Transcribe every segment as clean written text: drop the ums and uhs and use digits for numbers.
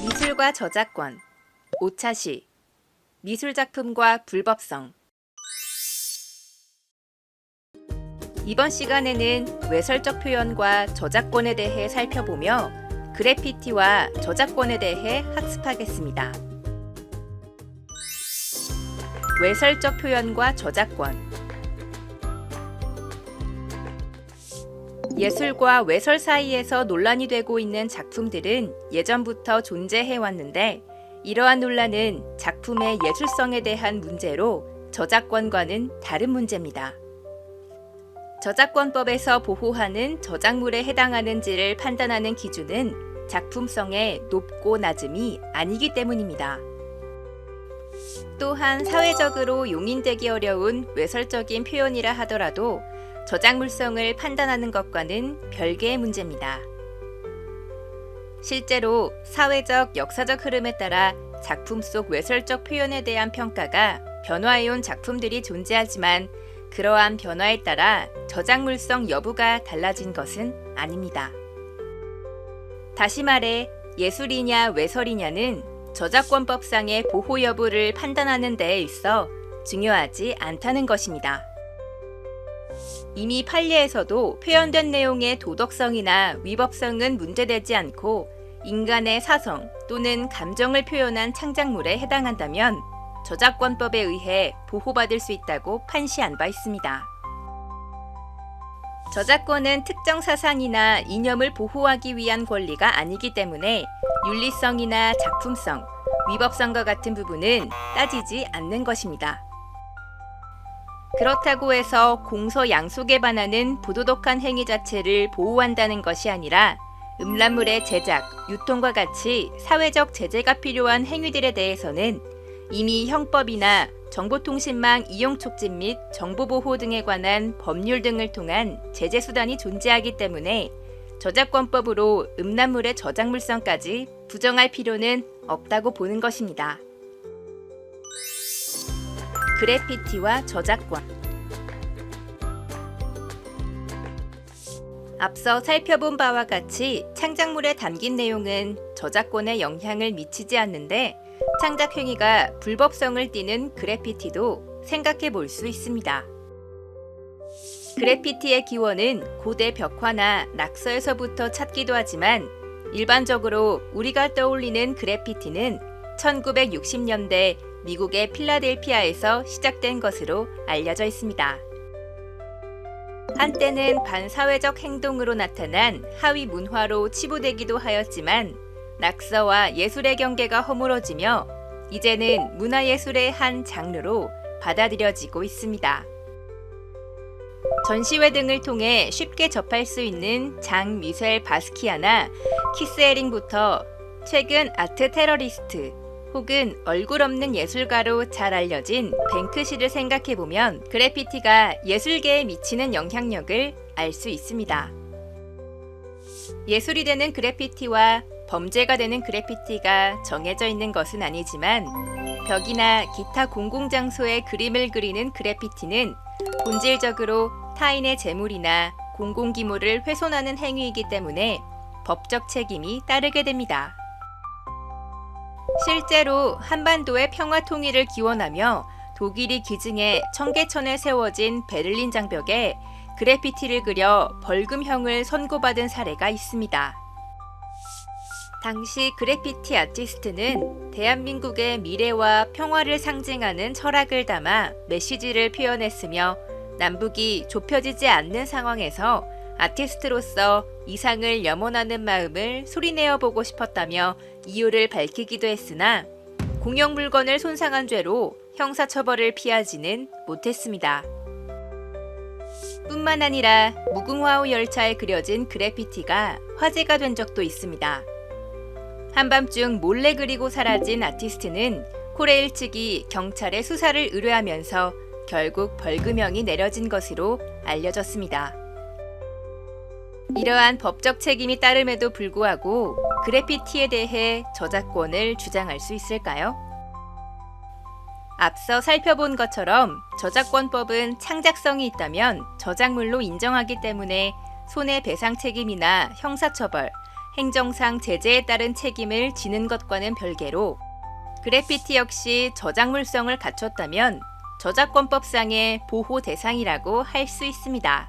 미술과 저작권, 오차시, 미술작품과 불법성. 이번 시간에는 외설적 표현과 저작권에 대해 살펴보며 그래피티와 저작권에 대해 학습하겠습니다. 외설적 표현과 저작권. 예술과 외설 사이에서 논란이 되고 있는 작품들은 예전부터 존재해 왔는데, 이러한 논란은 작품의 예술성에 대한 문제로 저작권과는 다른 문제입니다. 저작권법에서 보호하는 저작물에 해당하는지를 판단하는 기준은 작품성의 높고 낮음이 아니기 때문입니다. 또한 사회적으로 용인되기 어려운 외설적인 표현이라 하더라도 저작물성을 판단하는 것과는 별개의 문제입니다. 실제로 사회적, 역사적 흐름에 따라 작품 속 외설적 표현에 대한 평가가 변화해온 작품들이 존재하지만, 그러한 변화에 따라 저작물성 여부가 달라진 것은 아닙니다. 다시 말해, 예술이냐 외설이냐는 저작권법상의 보호 여부를 판단하는 데에 있어 중요하지 않다는 것입니다. 이미 판례에서도 표현된 내용의 도덕성이나 위법성은 문제되지 않고 인간의 사성 또는 감정을 표현한 창작물에 해당한다면 저작권법에 의해 보호받을 수 있다고 판시한 바 있습니다. 저작권은 특정 사상이나 이념을 보호하기 위한 권리가 아니기 때문에 윤리성이나 작품성, 위법성과 같은 부분은 따지지 않는 것입니다. 그렇다고 해서 공서 양속에 반하는 부도덕한 행위 자체를 보호한다는 것이 아니라, 음란물의 제작, 유통과 같이 사회적 제재가 필요한 행위들에 대해서는 이미 형법이나 정보통신망 이용 촉진 및 정보보호 등에 관한 법률 등을 통한 제재 수단이 존재하기 때문에 저작권법으로 음란물의 저작물성까지 부정할 필요는 없다고 보는 것입니다. 그래피티와 저작권. 앞서 살펴본 바와 같이 창작물에 담긴 내용은 저작권에 영향을 미치지 않는데, 창작 행위가 불법성을 띠는 그래피티도 생각해 볼 수 있습니다. 그래피티의 기원은 고대 벽화나 낙서에서부터 찾기도 하지만, 일반적으로 우리가 떠올리는 그래피티는 1960년대 미국의 필라델피아에서 시작된 것으로 알려져 있습니다. 한때는 반사회적 행동으로 나타난 하위 문화로 치부되기도 하였지만, 낙서와 예술의 경계가 허물어지며 이제는 문화예술의 한 장르로 받아들여지고 있습니다. 전시회 등을 통해 쉽게 접할 수 있는 장 미셸 바스키아나 키스에링부터 최근 아트 테러리스트 혹은 얼굴 없는 예술가로 잘 알려진 뱅크시를 생각해보면 그래피티가 예술계에 미치는 영향력을 알 수 있습니다. 예술이 되는 그래피티와 범죄가 되는 그래피티가 정해져 있는 것은 아니지만, 벽이나 기타 공공장소에 그림을 그리는 그래피티는 본질적으로 타인의 재물이나 공공기물을 훼손하는 행위이기 때문에 법적 책임이 따르게 됩니다. 실제로 한반도의 평화 통일을 기원하며 독일이 기증해 청계천에 세워진 베를린 장벽에 그래피티를 그려 벌금형을 선고받은 사례가 있습니다. 당시 그래피티 아티스트는 대한민국의 미래와 평화를 상징하는 철학을 담아 메시지를 표현했으며, 남북이 좁혀지지 않는 상황에서 아티스트로서 이상을 염원하는 마음을 소리내어 보고 싶었다며 이유를 밝히기도 했으나, 공용 물건을 손상한 죄로 형사처벌을 피하지는 못했습니다. 뿐만 아니라 무궁화호 열차에 그려진 그래피티가 화제가 된 적도 있습니다. 한밤중 몰래 그리고 사라진 아티스트는 코레일 측이 경찰에 수사를 의뢰하면서 결국 벌금형이 내려진 것으로 알려졌습니다. 이러한 법적 책임이 따름에도 불구하고 그래피티에 대해 저작권을 주장할 수 있을까요? 앞서 살펴본 것처럼 저작권법은 창작성이 있다면 저작물로 인정하기 때문에 손해배상 책임이나 형사처벌, 행정상 제재에 따른 책임을 지는 것과는 별개로 그래피티 역시 저작물성을 갖췄다면 저작권법상의 보호 대상이라고 할 수 있습니다.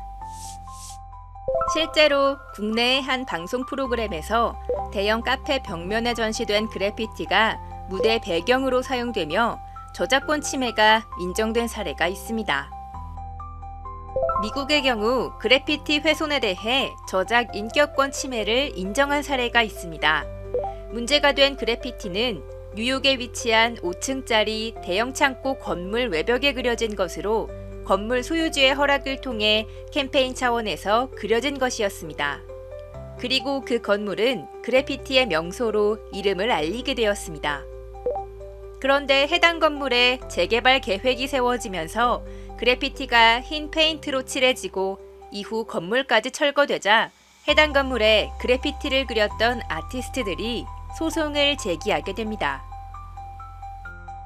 실제로 국내의 한 방송 프로그램에서 대형 카페 벽면에 전시된 그래피티가 무대 배경으로 사용되며 저작권 침해가 인정된 사례가 있습니다. 미국의 경우 그래피티 훼손에 대해 저작 인격권 침해를 인정한 사례가 있습니다. 문제가 된 그래피티는 뉴욕에 위치한 5층짜리 대형 창고 건물 외벽에 그려진 것으로 건물 소유주의 허락을 통해 캠페인 차원에서 그려진 것이었습니다. 그리고 그 건물은 그래피티의 명소로 이름을 알리게 되었습니다. 그런데 해당 건물에 재개발 계획이 세워지면서 그래피티가 흰 페인트로 칠해지고 이후 건물까지 철거되자 해당 건물에 그래피티를 그렸던 아티스트들이 소송을 제기하게 됩니다.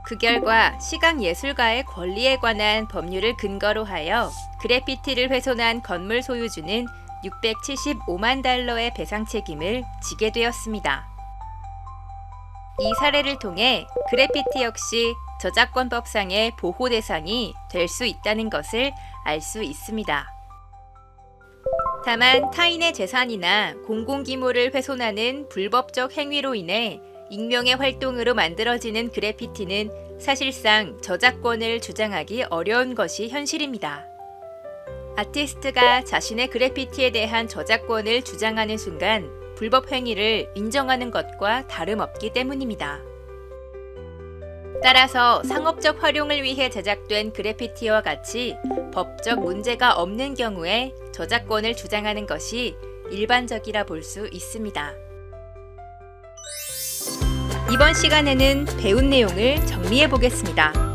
그 결과 시각예술가의 권리에 관한 법률을 근거로 하여 그래피티를 훼손한 건물 소유주는 675만 달러의 배상 책임을 지게 되었습니다. 이 사례를 통해 그래피티 역시 저작권법상의 보호 대상이 될 수 있다는 것을 알 수 있습니다. 다만 타인의 재산이나 공공기물을 훼손하는 불법적 행위로 인해 익명의 활동으로 만들어지는 그래피티는 사실상 저작권을 주장하기 어려운 것이 현실입니다. 아티스트가 자신의 그래피티에 대한 저작권을 주장하는 순간 불법 행위를 인정하는 것과 다름없기 때문입니다. 따라서 상업적 활용을 위해 제작된 그래피티와 같이 법적 문제가 없는 경우에 저작권을 주장하는 것이 일반적이라 볼 수 있습니다. 이번 시간에는 배운 내용을 정리해 보겠습니다.